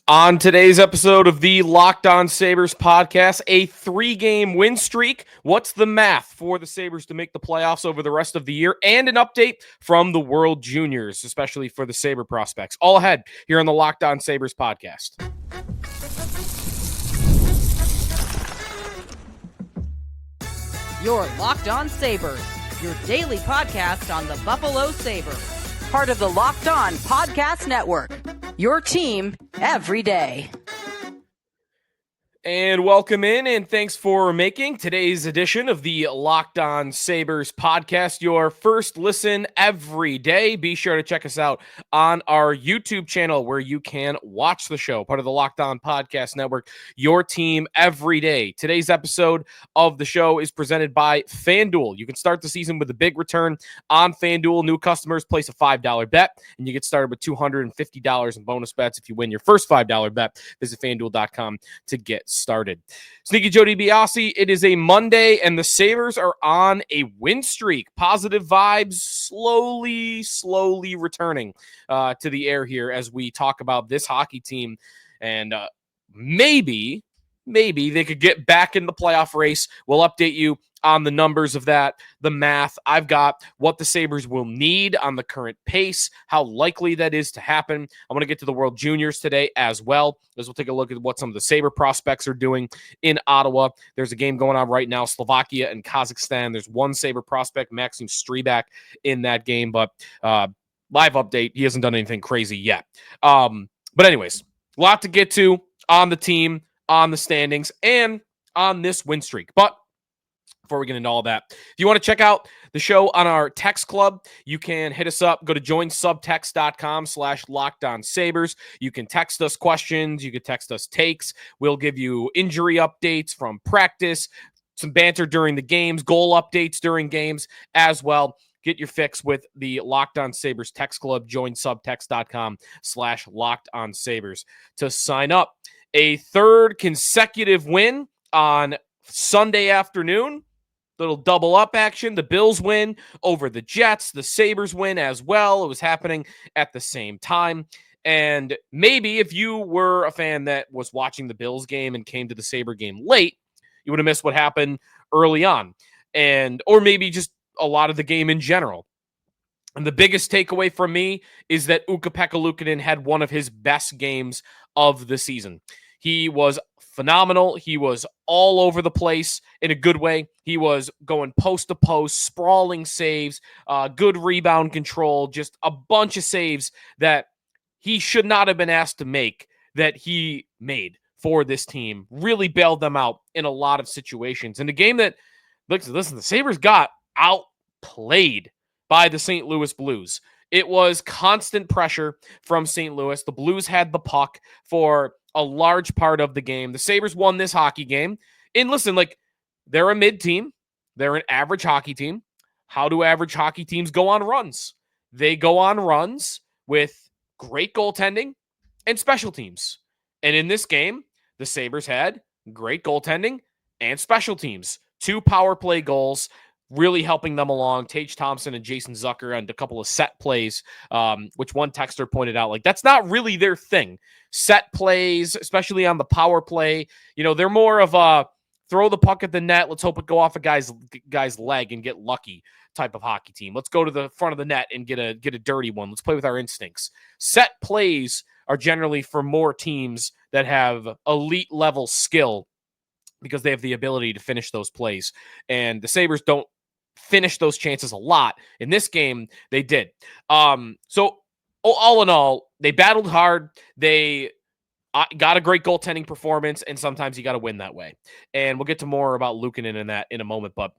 On today's episode of the Locked On Sabres podcast, a 3-game win streak. What's the math for the Sabres to make the playoffs over the rest of the year? And an update from the World Juniors, especially for the Sabre prospects. All ahead here on the Locked On Sabres podcast. You're Locked On Sabres, your daily podcast on the Buffalo Sabres. Part of the Locked On Podcast Network, your team every day. And welcome in, and thanks for making today's edition of the Locked On Sabres podcast your first listen every day. Be sure to check us out on our YouTube channel where you can watch the show, part of the Locked On Podcast Network, your team every day. Today's episode of the show is presented by FanDuel. You can start the season with a big return on FanDuel. New customers place a $5 bet, and you get started with $250 in bonus bets if you win your first $5 bet. Visit FanDuel.com to get started. Sneaky Joe DiBiase, it is a Monday, and the Sabres are on a win streak. Positive vibes slowly returning to the air here as we talk about this hockey team, and maybe they could get back in the playoff race. We'll update you on the numbers of that, the math. I've got what the Sabres will need on the current pace, how likely that is to happen. I'm going to get to the World Juniors today as well, as we'll take a look at what some of the Sabre prospects are doing in Ottawa. There's a game going on right now, Slovakia and Kazakhstan. There's one Sabre prospect, Maxim Strebak, in that game, but live update, he hasn't done anything crazy yet. But anyways, a lot to get to on the team, on the standings, and on this win streak. But before we get into all that, if you want to check out the show on our text club, you can hit us up. Go to joinsubtext.com/LockedOnSabres. You can text us questions. You can text us takes. We'll give you injury updates from practice, some banter during the games, goal updates during games as well. Get your fix with the Locked On Sabres text club. Join subtext.com/LockedOnSabres to sign up. A third consecutive win on Sunday afternoon. Little double up action. The Bills win over the Jets. The Sabres win as well. It was happening at the same time. And maybe if you were a fan that was watching the Bills game and came to the Sabre game late, you would have missed what happened early on. Or maybe just a lot of the game in general. And the biggest takeaway from me is that Ukko-Pekka Luukkonen had one of his best games of the season. He was phenomenal. He was all over the place in a good way. He was going post to post, sprawling saves, good rebound control, just a bunch of saves that he should not have been asked to make that he made for this team. Really bailed them out in a lot of situations. In a game that, listen, the Sabres got outplayed by the St. Louis Blues. It was constant pressure from St. Louis. The Blues had the puck for a large part of the game. The Sabres won this hockey game. And listen, they're a mid team. They're an average hockey team. How do average hockey teams go on runs? They go on runs with great goaltending and special teams. And in this game, the Sabres had great goaltending and special teams. 2 power play goals, really helping them along. Tage Thompson and Jason Zucker and a couple of set plays, which one texter pointed out, that's not really their thing. Set plays, especially on the power play, they're more of a throw the puck at the net, let's hope it go off a guy's leg and get lucky type of hockey team. Let's go to the front of the net and get a dirty one. Let's play with our instincts. Set plays are generally for more teams that have elite level skill because they have the ability to finish those plays. And the Sabres don't finish those chances a lot. In this game, they did. So all in all, they battled hard. They got a great goaltending performance, and sometimes you got to win that way. And we'll get to more about Luukkonen in that in a moment. But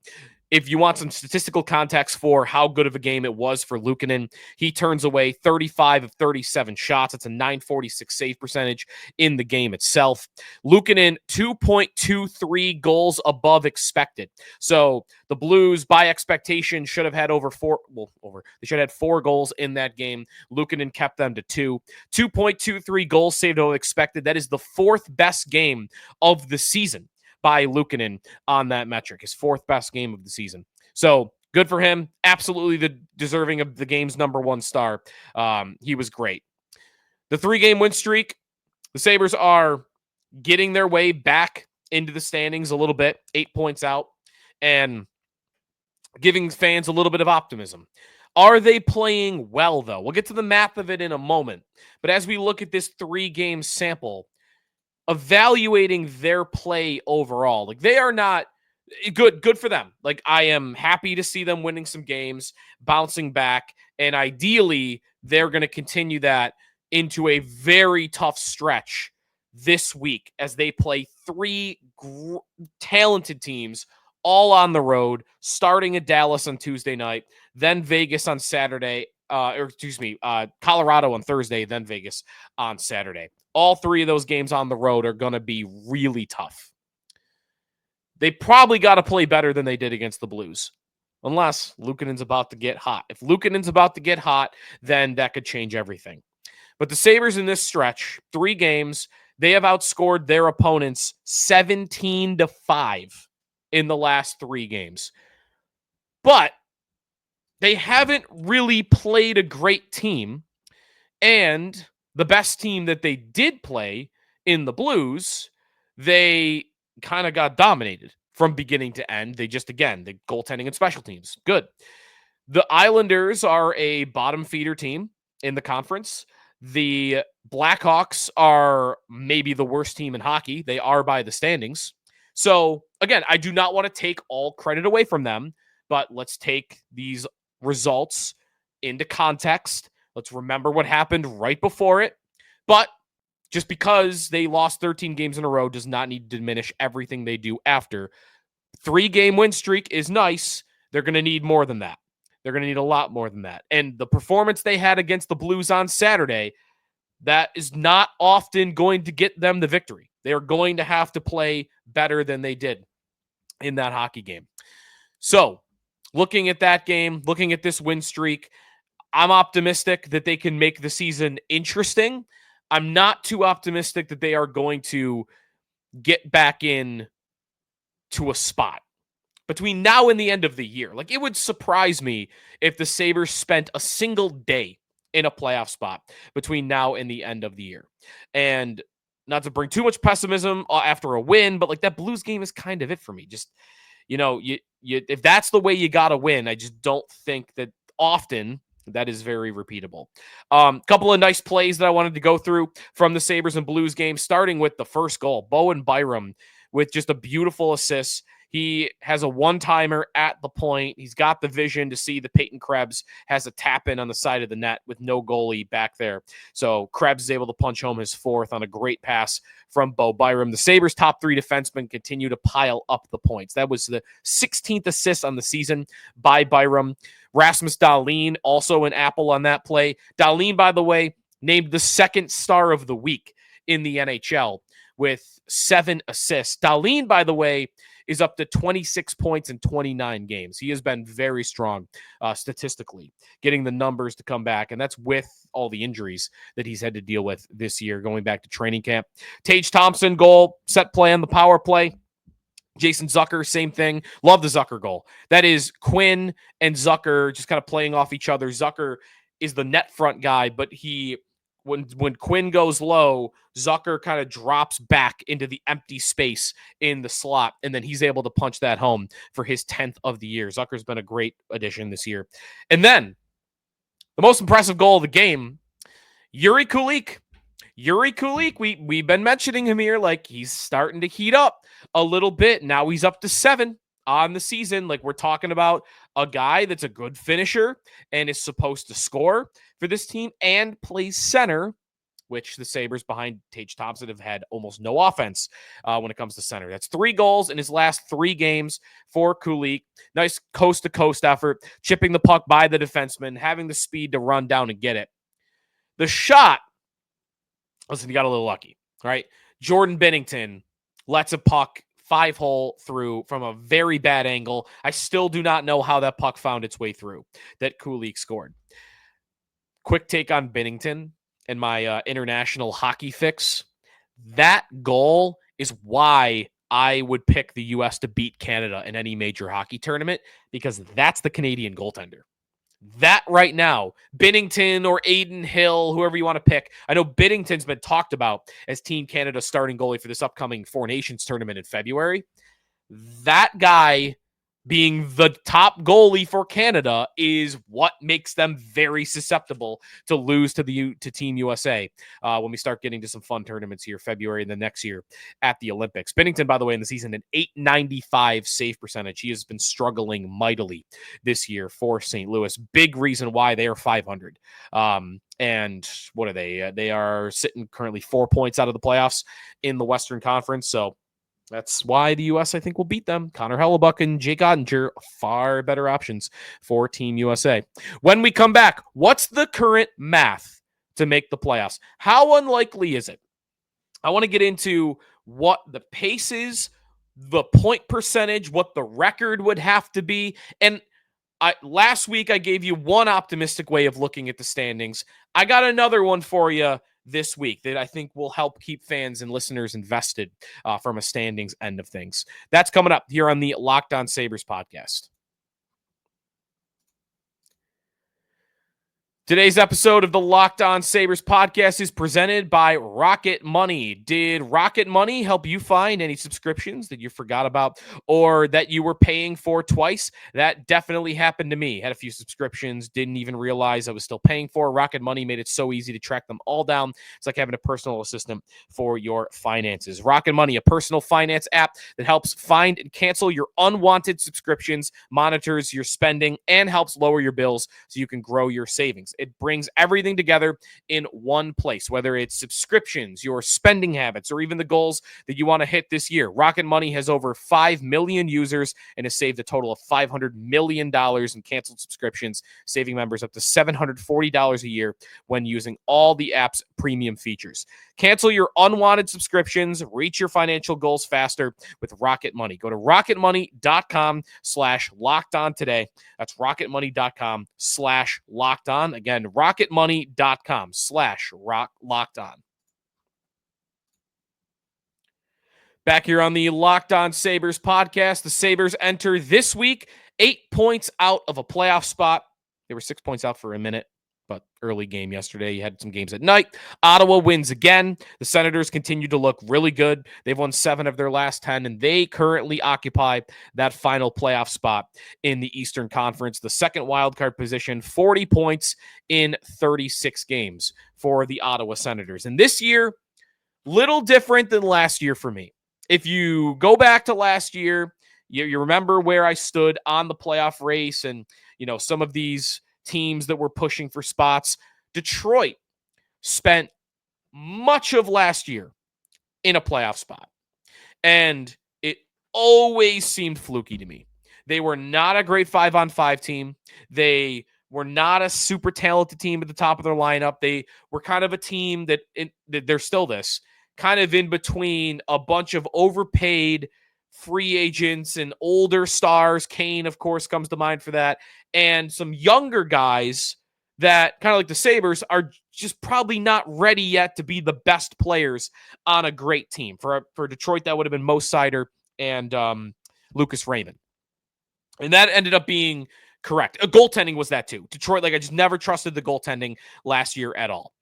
if you want some statistical context for how good of a game it was for Luukkonen, he turns away 35 of 37 shots. That's a .946 save percentage in the game itself. Luukkonen, 2.23 goals above expected. So the Blues, by expectation, should have had over. They should have had 4 goals in that game. Luukkonen kept them to 2. 2.23 goals saved over expected. That is the 4th best game of the season by Luukkonen on that metric, his 4th best game of the season. So good for him. Absolutely deserving of the game's #1 star. He was great. The 3-game win streak The Sabres are getting their way back into the standings a little bit, 8 points out, and giving fans a little bit of optimism. Are they playing well, though? We'll get to the math of it in a moment. But as we look at this 3-game sample, evaluating their play overall, like they are not good for them. Like I am happy to see them winning some games, bouncing back, and ideally they're going to continue that into a very tough stretch this week as they play 3 talented teams all on the road, starting at Dallas on Tuesday night, then Vegas on Saturday, Colorado on Thursday, then Vegas on Saturday. All 3 of those games on the road are going to be really tough. They probably got to play better than they did against the Blues, unless Luukkonen's about to get hot. If Luukkonen's about to get hot, then that could change everything. But the Sabres in this stretch, 3 games, they have outscored their opponents 17-5 in the last 3 games. But they haven't really played a great team, and the best team that they did play in the Blues, they kind of got dominated from beginning to end. They just, again, the goaltending and special teams, good. The Islanders are a bottom feeder team in the conference. The Blackhawks are maybe the worst team in hockey. They are by the standings. So, again, I do not want to take all credit away from them, but let's take these results into context. Let's remember what happened right before it. But just because they lost 13 games in a row does not need to diminish everything they do after. 3-game win streak is nice. They're going to need more than that. They're going to need a lot more than that. And the performance they had against the Blues on Saturday, that is not often going to get them the victory. They are going to have to play better than they did in that hockey game. So, looking at that game, looking at this win streak, I'm optimistic that they can make the season interesting. I'm not too optimistic that they are going to get back in to a spot between now and the end of the year. Like, it would surprise me if the Sabres spent a single day in a playoff spot between now and the end of the year. And not to bring too much pessimism after a win, but like that Blues game is kind of it for me. Just, you if that's the way you got to win, I just don't think that often that is very repeatable. Couple of nice plays that I wanted to go through from the Sabres and Blues game, starting with the first goal. Bowen Byram with just a beautiful assist. He has a one-timer at the point. He's got the vision to see the Peyton Krebs has a tap-in on the side of the net with no goalie back there. So Krebs is able to punch home his 4th on a great pass from Bo Byram. The Sabres' top 3 defensemen continue to pile up the points. That was the 16th assist on the season by Byram. Rasmus Dahlin, also an apple on that play. Dahlin, by the way, named the 2nd star of the week in the NHL with 7 assists. Dahlin, by the way, is up to 26 points in 29 games. He has been very strong statistically, getting the numbers to come back, and that's with all the injuries that he's had to deal with this year going back to training camp. Tage Thompson goal, set play on the power play. Jason Zucker, same thing. Love the Zucker goal. That is Quinn and Zucker just kind of playing off each other. Zucker is the net front guy, but when Quinn goes low, Zucker kind of drops back into the empty space in the slot, and then he's able to punch that home for his 10th of the year. Zucker's been a great addition this year. And then the most impressive goal of the game, Jiri Kulich. Jiri Kulich, we've been mentioning him here, like he's starting to heat up a little bit. Now he's up to 7 on the season. Like, we're talking about a guy that's a good finisher and is supposed to score for this team and plays center, which the Sabres behind Tage Thompson have had almost no offense when it comes to center. That's 3 goals in his last 3 games for Kulich. Nice coast-to-coast effort, chipping the puck by the defenseman, having the speed to run down and get it. The shot, listen, you got a little lucky, right? Jordan Binnington lets a puck 5-hole through from a very bad angle. I still do not know how that puck found its way through that Kulich scored. Quick take on Binnington and my international hockey fix. That goal is why I would pick the U.S. to beat Canada in any major hockey tournament, because that's the Canadian goaltender. That right now, Binnington or Aiden Hill, whoever you want to pick. I know Binnington's been talked about as Team Canada's starting goalie for this upcoming Four Nations tournament in February. That guy being the top goalie for Canada is what makes them very susceptible to lose to Team USA when we start getting to some fun tournaments here, February and the next year at the Olympics. Binnington, by the way, in the season, an .895 save percentage. He has been struggling mightily this year for St. Louis. Big reason why they are 500. And what are they? They are sitting currently 4 points out of the playoffs in the Western Conference. So that's why the U.S., I think, will beat them. Connor Hellebuck and Jake Ottinger, far better options for Team USA. When we come back, what's the current math to make the playoffs? How unlikely is it? I want to get into what the pace is, the point percentage, what the record would have to be. And last week, I gave you one optimistic way of looking at the standings. I got another one for you this week that I think will help keep fans and listeners invested from a standings end of things. That's coming up here on the Locked On Sabres podcast. Today's episode of the Locked On Sabres podcast is presented by Rocket Money. Did Rocket Money help you find any subscriptions that you forgot about or that you were paying for twice? That definitely happened to me. Had a few subscriptions, didn't even realize I was still paying for. Rocket Money made it so easy to track them all down. It's like having a personal assistant for your finances. Rocket Money, a personal finance app that helps find and cancel your unwanted subscriptions, monitors your spending, and helps lower your bills so you can grow your savings. It brings everything together in one place, whether it's subscriptions, your spending habits, or even the goals that you want to hit this year. Rocket Money has over 5 million users and has saved a total of $500 million in canceled subscriptions, saving members up to $740 a year when using all the app's premium features. Cancel your unwanted subscriptions, reach your financial goals faster with Rocket Money. Go to rocketmoney.com/lockedon today. That's rocketmoney.com/lockedon. Again, rocketmoney.com/lockedon. Back here on the Locked On Sabres podcast, the Sabres enter this week 8 points out of a playoff spot. They were 6 points out for a minute, but early game yesterday. You had some games at night. Ottawa wins again. The Senators continue to look really good. They've won 7 of their last 10, and they currently occupy that final playoff spot in the Eastern Conference. The second wildcard position, 40 points in 36 games for the Ottawa Senators. And this year, little different than last year for me. If you go back to last year, you remember where I stood on the playoff race and, some of these teams that were pushing for spots. Detroit spent much of last year in a playoff spot, and it always seemed fluky to me. They were not a great 5-on-5 team. They were not a super talented team at the top of their lineup. They were kind of a team that they're still this, kind of in between a bunch of overpaid free agents and older stars. Kane, of course, comes to mind for that. And some younger guys that, kind of like the Sabres, are just probably not ready yet to be the best players on a great team. For Detroit, that would have been Mo Seider and Lucas Raymond. And that ended up being correct. Goaltending was that too. Detroit, I just never trusted the goaltending last year at all.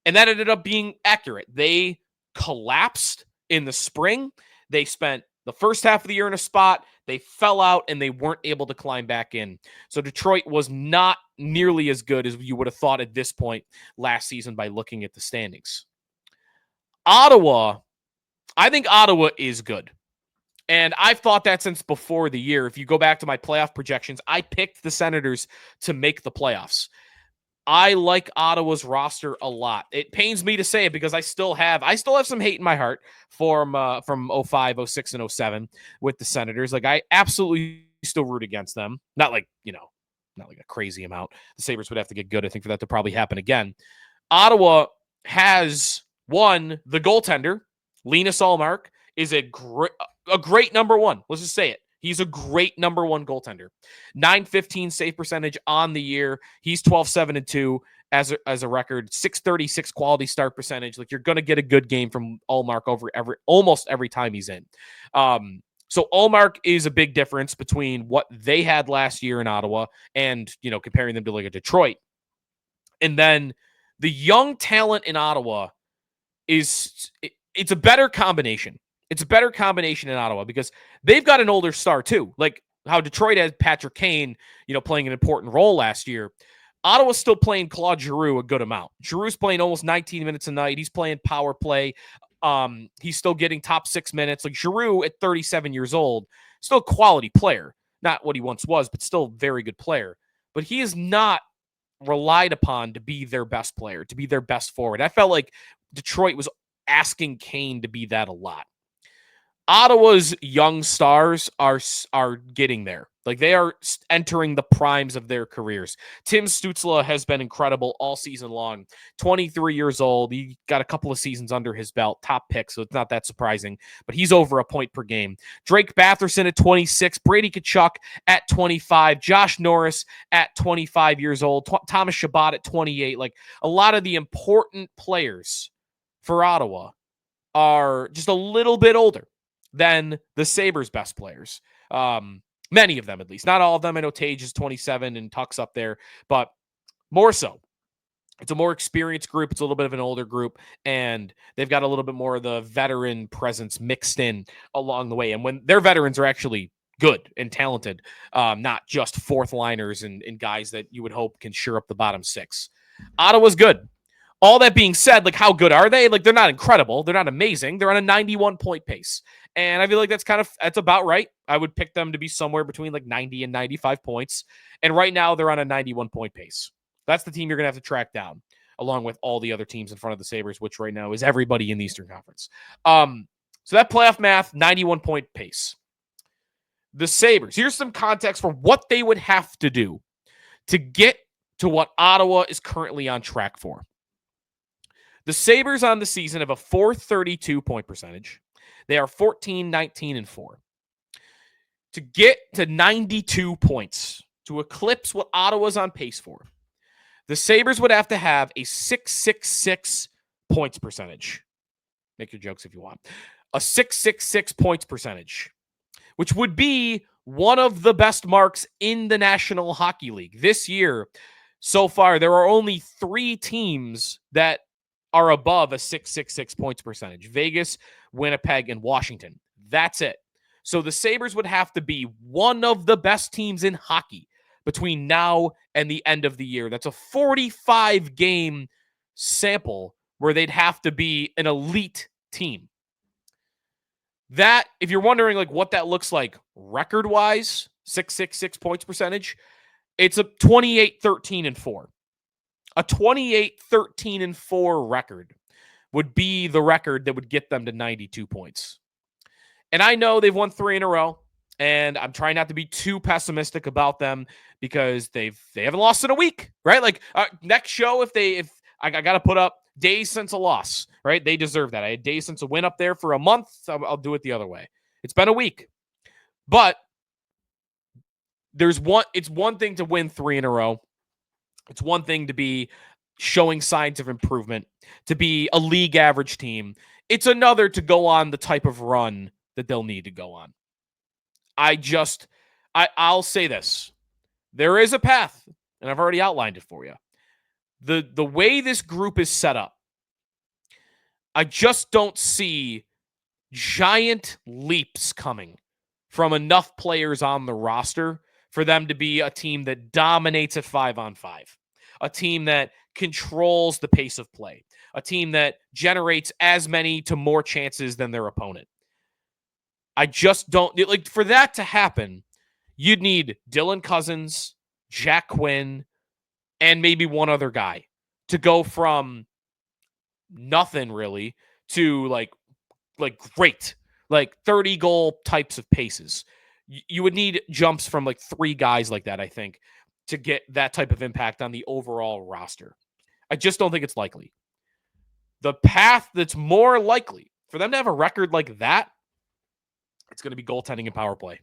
And that ended up being accurate. They collapsed in the spring. They spent the first half of the year in a spot. They fell out and they weren't able to climb back in. So Detroit was not nearly as good as you would have thought at this point last season by looking at the standings. Ottawa, I think Ottawa is good. And I've thought that since before the year. If you go back to my playoff projections, I picked the Senators to make the playoffs. I like Ottawa's roster a lot. It pains me to say it because I still have some hate in my heart from 05, 06, and 07 with the Senators. I absolutely still root against them. Not like a crazy amount. The Sabres would have to get good, I think, for that to probably happen again. Ottawa has won the goaltender. Linus Ullmark is a great number one. Let's just say it. He's a great number one goaltender. .915 save percentage on the year. He's 12-7-2 as a record. .636 quality start percentage. You're going to get a good game from Ullmark over almost every time he's in. So Ullmark is a big difference between what they had last year in Ottawa and, comparing them to like a Detroit. And then the young talent in Ottawa it's a better combination. It's a better combination in Ottawa because they've got an older star too. Like how Detroit had Patrick Kane, playing an important role last year. Ottawa's still playing Claude Giroux a good amount. Giroux's playing almost 19 minutes a night. He's playing power play. He's still getting top 6 minutes. Like Giroux at 37 years old, still a quality player. Not what he once was, but still a very good player. But he is not relied upon to be their best player, to be their best forward. I felt like Detroit was asking Kane to be that a lot. Ottawa's young stars are getting there. Like they are entering the primes of their careers. Tim Stützle has been incredible all season long. 23 years old. He got a couple of seasons under his belt. Top pick, so it's not that surprising. But he's over a point per game. Drake Batherson at 26. Brady Tkachuk at 25. Josh Norris at 25 years old. Thomas Chabot at 28. Like a lot of the important players for Ottawa are just a little bit older than the Sabres' best players. Many of them, at least. Not all of them. I know Tage is 27 and Tuck's up there, but more so. It's a more experienced group. It's a little bit of an older group, and they've got a little bit more of the veteran presence mixed in along the way. And when their veterans are actually good and talented, not just fourth liners and guys that you would hope can shore up the bottom six. Ottawa's good. All that being said, like how good are they? Like they're not incredible. They're not amazing. They're on a 91-point pace. And I feel like that's about right. I would pick them to be somewhere between like 90 and 95 points. And right now they're on a 91-point pace. That's the team you're going to have to track down along with all the other teams in front of the Sabres, which right now is everybody in the Eastern Conference. So that playoff math, 91-point pace. The Sabres, here's some context for what they would have to do to get to what Ottawa is currently on track for. The Sabres on the season have a .432 point percentage. They are 14, 19, and 4. To get to 92 points, to eclipse what Ottawa's on pace for, the Sabres would have to have a .666 points percentage. Make your jokes if you want. A .666 points percentage, which would be one of the best marks in the National Hockey League. This year, so far, there are only 3 teams that are above a .666 points percentage. Vegas, Winnipeg, and Washington. That's it. So the Sabres would have to be one of the best teams in hockey between now and the end of the year. That's a 45-game sample where they'd have to be an elite team. That, if you're wondering like what that looks like record-wise, .666 points percentage, it's a 28-13-4. A 28-13-4 record would be the record that would get them to 92 points. And I know they've won 3 in a row, and I'm trying not to be too pessimistic about them because they haven't lost in a week, right? Like next show, if I got to put up days since a loss, right? They deserve that. I had days since a win up there for a month. I'll do it the other way. It's been a week, but it's one thing to win 3 in a row. It's one thing to be showing signs of improvement, to be a league average team. It's another to go on the type of run that they'll need to go on. I'll say this. There is a path, and I've already outlined it for you. The way this group is set up, I just don't see giant leaps coming from enough players on the roster for them to be a team that dominates at 5-on-5, a team that controls the pace of play, a team that generates as many to more chances than their opponent. I just don't like for that to happen. You'd need Dylan Cousins, Jack Quinn, and maybe one other guy to go from nothing really to like great, like 30 goal types of paces. You would need jumps from like 3 guys like that, I think, to get that type of impact on the overall roster. I just don't think it's likely. The path that's more likely for them to have a record like that, it's going to be goaltending and power play.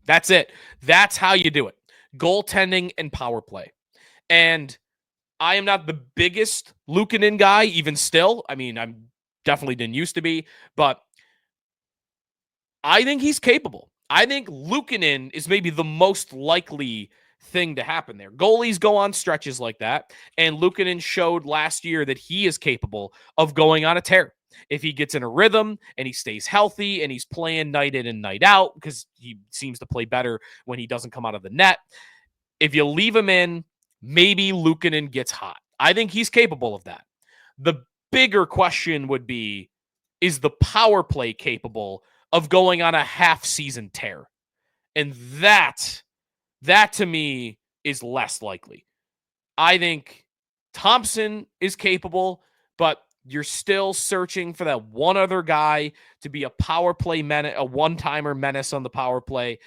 That's it. That's how you do it. Goaltending and power play. And I am not the biggest Luukkonen guy, even still. I mean, I'm definitely didn't used to be, but I think he's capable. I think Luukkonen is maybe the most likely thing to happen there. Goalies go on stretches like that, and Luukkonen showed last year that he is capable of going on a tear. If he gets in a rhythm and he stays healthy and he's playing night in and night out, because he seems to play better when he doesn't come out of the net. If you leave him in, maybe Luukkonen gets hot. I think he's capable of that. The bigger question would be, is the power play capable of going on a half-season tear? And that to me is less likely. I think Thompson is capable, but you're still searching for that one other guy to be a power play menace, a one-timer menace on the power play.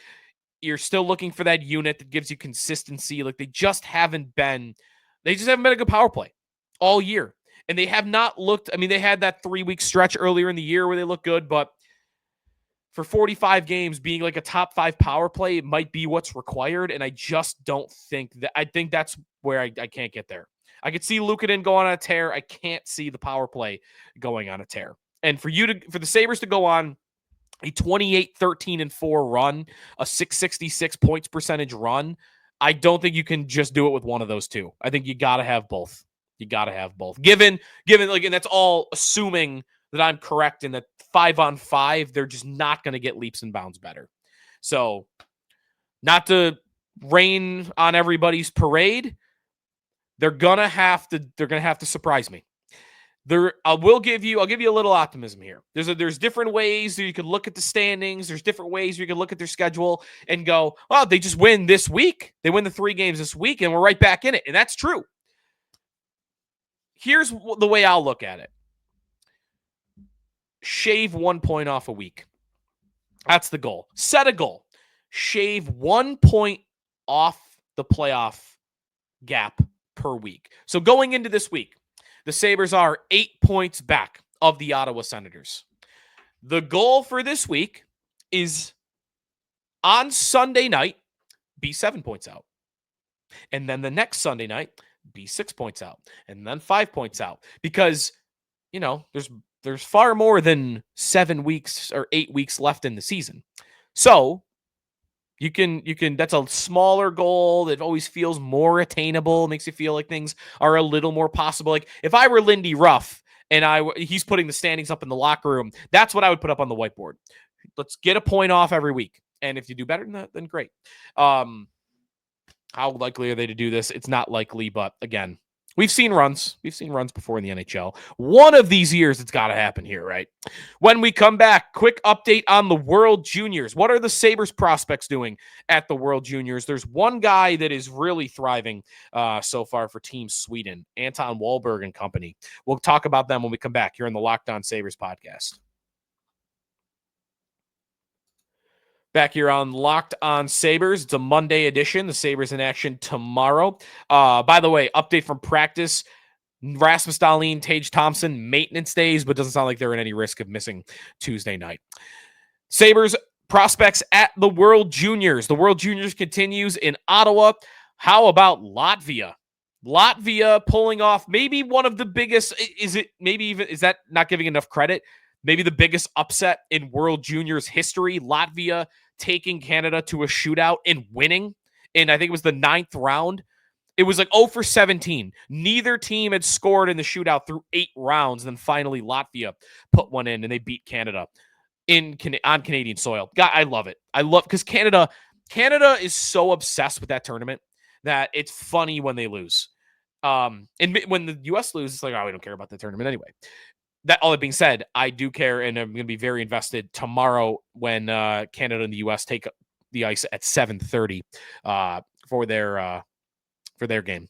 You're still looking for that unit that gives you consistency. Like they just haven't been a good power play all year. And they have not looked, they had that 3-week stretch earlier in the year where they looked good, but for 45 games, being like a top 5 power play might be what's required. And I just don't think that. I think that's where I can't get there. I could see Luukkonen go on a tear. I can't see the power play going on a tear. And for the Sabres to go on a 28-13-4 run, a 666 points percentage run, I don't think you can just do it with one of those two. I think you got to have both. Given like, and that's all assuming that I'm correct in that 5-on-5, they're just not going to get leaps and bounds better. So, not to rain on everybody's parade, they're gonna have to surprise me. I'll give you a little optimism here. There's different ways that you can look at the standings. There's different ways you can look at their schedule and go, oh, they just win this week. They win the 3 games this week, and we're right back in it. And that's true. Here's the way I'll look at it. Shave 1 point off a week. That's the goal. Set a goal. Shave 1 point off the playoff gap per week. So going into this week, the Sabres are 8 points back of the Ottawa Senators. The goal for this week is on Sunday night, be 7 points out. And then the next Sunday night, be 6 points out. And then 5 points out. Because, there's far more than 7 weeks or 8 weeks left in the season. So you can, that's a smaller goal that always feels more attainable, makes you feel like things are a little more possible. Like if I were Lindy Ruff and he's putting the standings up in the locker room, that's what I would put up on the whiteboard. Let's get a point off every week. And if you do better than that, then great. How likely are they to do this? It's not likely, but again, we've seen runs before in the NHL. One of these years, it's got to happen here, right? When we come back, quick update on the World Juniors. What are the Sabres prospects doing at the World Juniors? There's one guy that is really thriving so far for Team Sweden, Anton Wahlberg and company. We'll talk about them when we come back here on the Locked On Sabres podcast. Back here on Locked On Sabres. It's a Monday edition. The Sabres in action tomorrow. By the way, update from practice. Rasmus Dahlin, Tage Thompson, maintenance days, but doesn't sound like they're in any risk of missing Tuesday night. Sabres prospects at the World Juniors. The World Juniors continues in Ottawa. How about Latvia? Latvia pulling off maybe one of the biggest, is that not giving enough credit? Maybe the biggest upset in World Juniors history. Latvia taking Canada to a shootout and winning. And I think it was the 9th round. It was like 0-for-17. Neither team had scored in the shootout through 8 rounds. Then finally Latvia put one in and they beat Canada on Canadian soil. God, I love it. Because Canada is so obsessed with that tournament that it's funny when they lose. And when the U.S. loses, it's like, oh, we don't care about the tournament anyway. That all that being said, I do care, and I'm going to be very invested tomorrow when Canada and the U.S. take the ice at 7:30 for their game.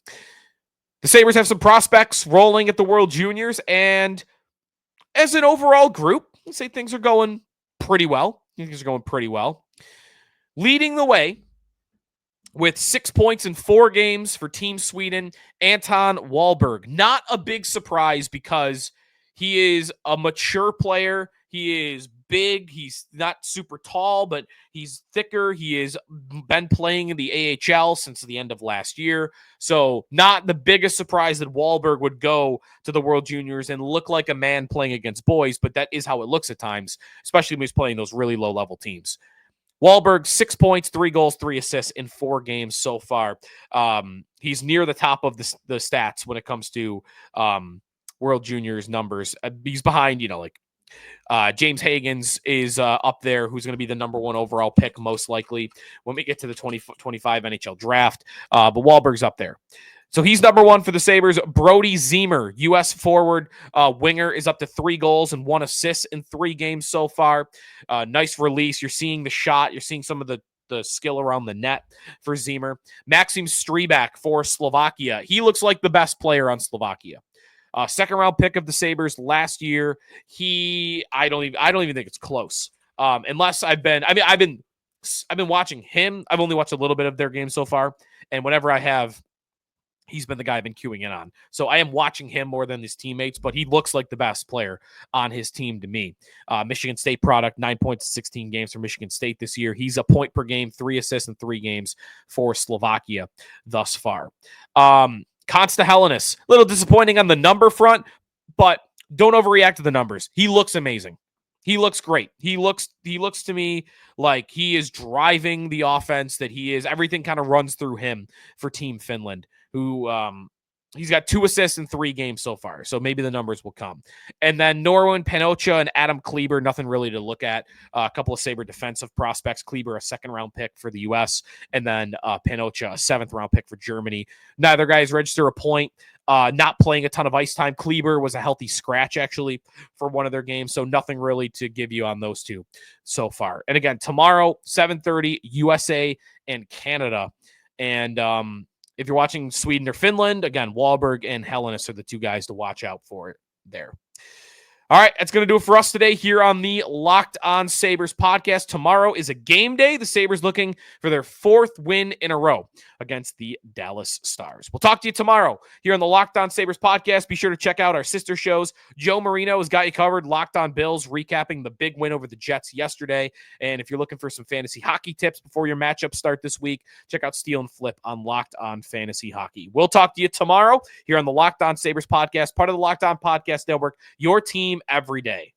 The Sabres have some prospects rolling at the World Juniors, and as an overall group, I'd say things are going pretty well. Leading the way with 6 points in 4 games for Team Sweden, Anton Wahlberg. Not a big surprise because He is a mature player. He is big. He's not super tall, but he's thicker. He has been playing in the AHL since the end of last year. So not the biggest surprise that Wahlberg would go to the World Juniors and look like a man playing against boys, but that is how it looks at times, especially when he's playing those really low-level teams. Wahlberg, 6 points, 3 goals, 3 assists in 4 games so far. He's near the top of the stats when it comes to World Juniors numbers. He's behind, James Hagens is up there, who's going to be the number 1 overall pick, most likely, when we get to the 2025 NHL draft. But Wahlberg's up there. So he's number 1 for the Sabres. Brody Ziemer, U.S. forward winger, is up to 3 goals and 1 assist in 3 games so far. Nice release. You're seeing the shot. You're seeing some of the skill around the net for Ziemer. Maxim Strebak for Slovakia. He looks like the best player on Slovakia. Second round pick of the Sabres last year. I don't even think it's close. Unless I've been watching him. I've only watched a little bit of their game so far, and whenever I have, he's been the guy I've been queuing in on. So I am watching him more than his teammates, but he looks like the best player on his team to me. Michigan State product, 9 points in 16 games for Michigan State this year. He's a point per game, 3 assists in 3 games for Slovakia thus far. Konsta Helenius, a little disappointing on the number front, but don't overreact to the numbers. He looks amazing. He looks great. He looks to me like he is driving the offense, that he is. Everything kind of runs through him for Team Finland, who he's got 2 assists in 3 games so far. So maybe the numbers will come. And then Norwin Panocha and Adam Kleber, nothing really to look at. A couple of Sabre defensive prospects. Kleber, a 2nd-round pick for the U.S., and then Panocha, a 7th-round pick for Germany. Neither guys register a point. Not playing a ton of ice time. Kleber was a healthy scratch, actually, for one of their games. So nothing really to give you on those two so far. And again, tomorrow, 7:30, USA and Canada. And if you're watching Sweden or Finland, again, Wahlberg and Helenius are the 2 guys to watch out for there. All right, that's going to do it for us today here on the Locked On Sabres podcast. Tomorrow is a game day. The Sabres looking for their 4th win in a row against the Dallas Stars. We'll talk to you tomorrow here on the Locked On Sabres podcast. Be sure to check out our sister shows. Joe Marino has got you covered. Locked On Bills, recapping the big win over the Jets yesterday. And if you're looking for some fantasy hockey tips before your matchups start this week, check out Steal and Flip on Locked On Fantasy Hockey. We'll talk to you tomorrow here on the Locked On Sabres podcast, part of the Locked On Podcast Network, your team every day.